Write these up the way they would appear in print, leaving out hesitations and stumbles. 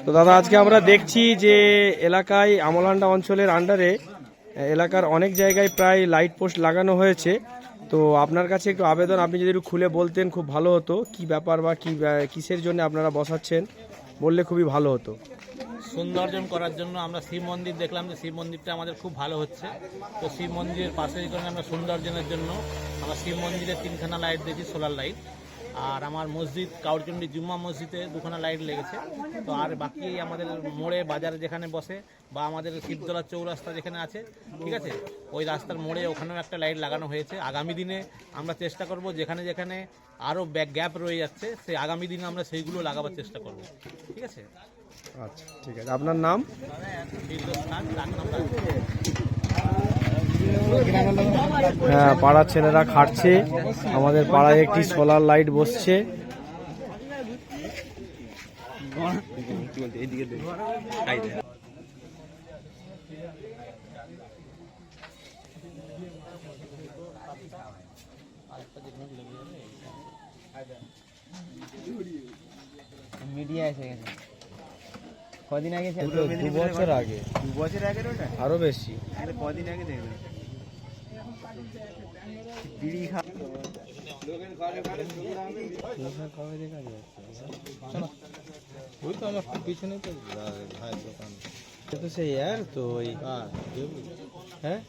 তো দাদা আজকে আমরা দেখছি যে এলাকায় আমলহান্ডা অঞ্চলের আন্ডারে এলাকার অনেক জায়গায় প্রায় লাইট পোস্ট লাগানো হয়েছে। তো আপনার কাছে একটু আবেদন, আপনি যদি একটু খুলে বলতেন খুব ভালো হতো, কি ব্যাপার বা কি কিসের জন্য আপনারা বসাচ্ছেন বললে খুবই ভালো হতো। সৌন্দর্যন করার জন্য আমরা শিব মন্দির দেখলাম যে শিব মন্দিরটা আমাদের খুব ভালো হচ্ছে। তো শিব মন্দিরের পাশে আমরা সৌন্দর্যনের জন্য আমরা শিব মন্দিরে 3খানা লাইট দেখি, সোলার লাইট। আর আমার মসজিদ কাউরচন্ডী জুম্মা মসজিদে 2খানা লাইট লেগেছে। তো আর বাকি আমাদের মোড়ে বাজারে যেখানে বসে বা আমাদের শিবতলা চৌরাস্তা যেখানে আছে, ঠিক আছে, ওই রাস্তার মোড়ে ওখানেও একটা লাইট লাগানো হয়েছে। আগামী দিনে আমরা চেষ্টা করব যেখানে যেখানে আরও গ্যাপ রয়ে যাচ্ছে সেই আগামী দিনে আমরা সেইগুলো লাগাবার চেষ্টা করব, ঠিক আছে। আচ্ছা ঠিক আছে, আপনার নাম? হ্যাঁ, পাড়ার ছেলেরা খাটছে, আমাদের পাড়ায় একটি সোলার লাইট বসছে। মিডিয়া এসে গেছে কদিন আগে, 2 বছর আগে, 2 বছর আগে, ওটা আরো বেশি। কদিন আগে দেখবেন বিড়ি কবে দেখা ওই তো আমার পিছনে তো ভাইয়ের দোকান, তো সেই আর তো ওই হ্যাঁ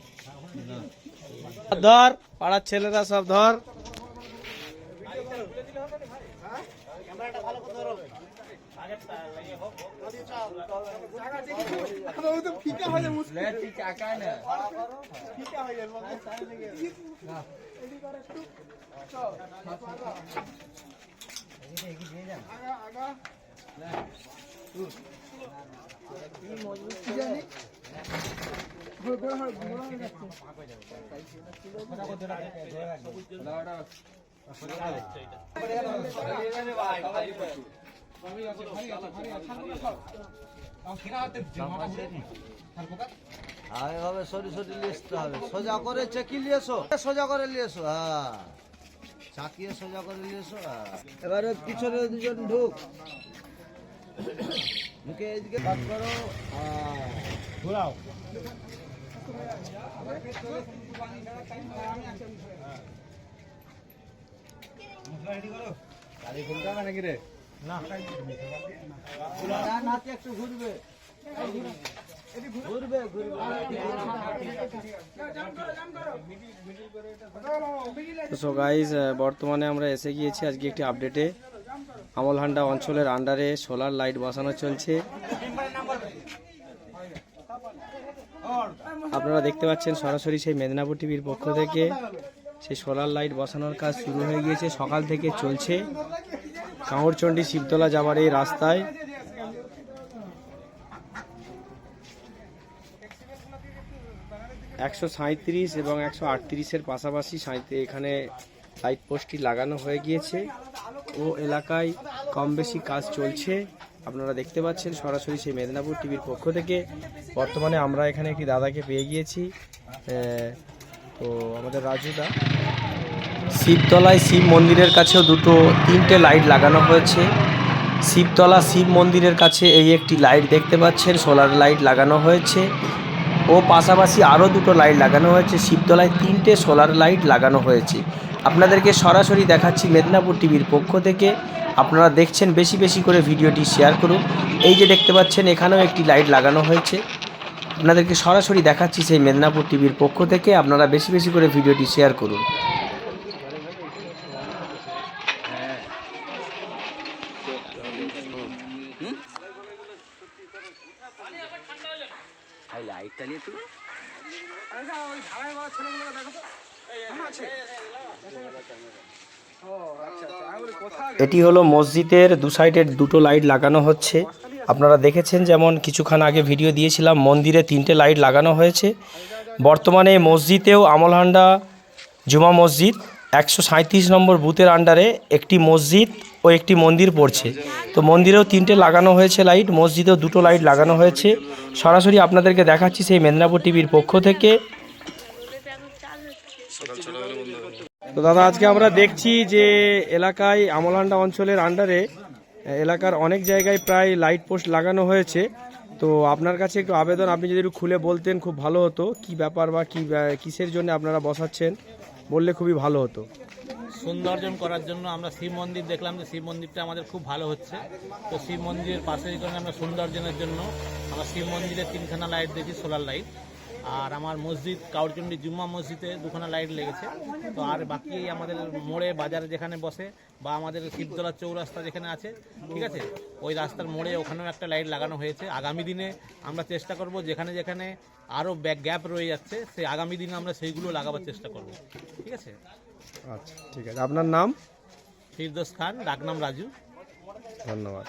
ধর, পাড়ার ছেলেরা সব ধর। এভাবে সরি সরি লিখতে হবে, সোজা করে চেকি লিয়েছো, সোজা করে লিয়েছো, হ্যাঁ চাকিয়ে সোজা করে লিয়েছো। এবারে পিছনে 2জন ঢুক, মুখে এদিকে কাজ করো, ঘোরাও। নাকি রে না নাচে একটু ঘুরবে, ঘুরবে ঘুরবে। সো গাইজ, বর্তমানে আমরা এসে গিয়েছি আজকে একটি আপডেটে। আমলহান্ডা অঞ্চলের আন্ডারে সোলার লাইট বসানো চলছে। আপনারা দেখতে পাচ্ছেন সরাসরি সেই মেদিনীপুর টিভির পক্ষ থেকে সেই সোলার লাইট বসানোর কাজ শুরু হয়ে গিয়েছে, সকাল থেকে চলছে। কাঁকড়চন্ডী শিবতলা যাওয়ার এই রাস্তায় (137) এবং 138-এর পাশাপাশি এখানে লাইট পোস্টটি লাগানো হয়ে গিয়েছে ও এলাকায় কম বেশি কাজ চলছে। আপনারা দেখতে পাচ্ছেন সরাসরি সেই মেদিনীপুর টিভির পক্ষ থেকে। বর্তমানে আমরা এখানে একটি দাদাকে পেয়ে গিয়েছি, তো আমাদের রাজুদা। শিবতলায় শিব মন্দিরের কাছেও 3টে লাইট লাগানো হয়েছে। শিবতলা শিব মন্দিরের কাছে এই একটি লাইট দেখতে পাচ্ছেন, সোলার লাইট লাগানো হয়েছে ও পাশাপাশি আরও 2টো লাইট লাগানো হয়েছে। শিবতলায় 3টে সোলার লাইট লাগানো হয়েছে। আপনাদেরকে সরাসরি দেখাচ্ছি মেদিনীপুর টিভির পক্ষ থেকে। আপনারা দেখছেন, বেশি বেশি করে ভিডিওটি শেয়ার করুন। এই যে দেখতে পাচ্ছেন এখানেও একটি লাইট লাগানো হয়েছে। আপনাদেরকে সরাসরি দেখাচ্ছি সেই মেদিনীপুর টিভির পক্ষ থেকে। আপনারা বেশি বেশি করে ভিডিওটি শেয়ার করুন। এটি হলো মসজিদের 2 সাইডের 2টো লাইট লাগানো হচ্ছে। আপনারা দেখেছেন, যেমন কিছুক্ষণ আগে ভিডিও দিয়েছিলাম, মন্দিরে 3টে লাইট লাগানো হয়েছে। বর্তমানে মসজিদেও আমলহান্ডা জুমা মসজিদ 137 নম্বর বুথের আন্ডারে একটি মসজিদ ও একটি মন্দির পড়ছে। তো মন্দিরেও 3টে লাগানো হয়েছে লাইট, মসজিদেও 2টো লাইট লাগানো হয়েছে। সরাসরি আপনাদেরকে দেখাচ্ছি সেই মেদিনীপুর টিভির পক্ষ থেকে। তো দাদা আজকে আমরা দেখছি যে এলাকায় আমলহান্ডা অঞ্চলের আন্ডারে এলাকার অনেক জায়গায় প্রায় লাইট পোস্ট লাগানো হয়েছে, তো আপনার কাছে একটু আবেদন, আপনি যদি একটু খুলে বলতেন খুব ভালো হতো, কি ব্যাপার বা কিসের জন্য আপনারা বসাচ্ছেন বললে খুবই ভালো হতো। সৌন্দর্যন করার জন্য আমরা শিব মন্দির দেখলাম যে শিব মন্দিরটা আমাদের খুব ভালো হচ্ছে, তো শিব মন্দিরের পাশে কারণে আমরা সৌন্দর্যনের জন্য আমরা শিব মন্দিরে 3খানা লাইট দিয়েছি, সোলার লাইট। আর আমার মসজিদ কাউরচন্ডী জুম্মা মসজিদে 2খানা লাইট লেগেছে। তো আর বাকি আমাদের মোড়ে বাজারে যেখানে বসে বা আমাদের শিবতলা চৌরাস্তা যেখানে আছে, ঠিক আছে, ওই রাস্তার মোড়ে ওখানেও একটা লাইট লাগানো হয়েছে। আগামী দিনে আমরা চেষ্টা করব যেখানে যেখানে আরও গ্যাপ রয়ে যাচ্ছে, সেই আগামী দিনে আমরা সেইগুলো লাগাবার চেষ্টা করব, ঠিক আছে। আচ্ছা, ঠিক আছে, আপনার নাম? ফিরদৌস খান, ডাকনাম রাজু। ধন্যবাদ।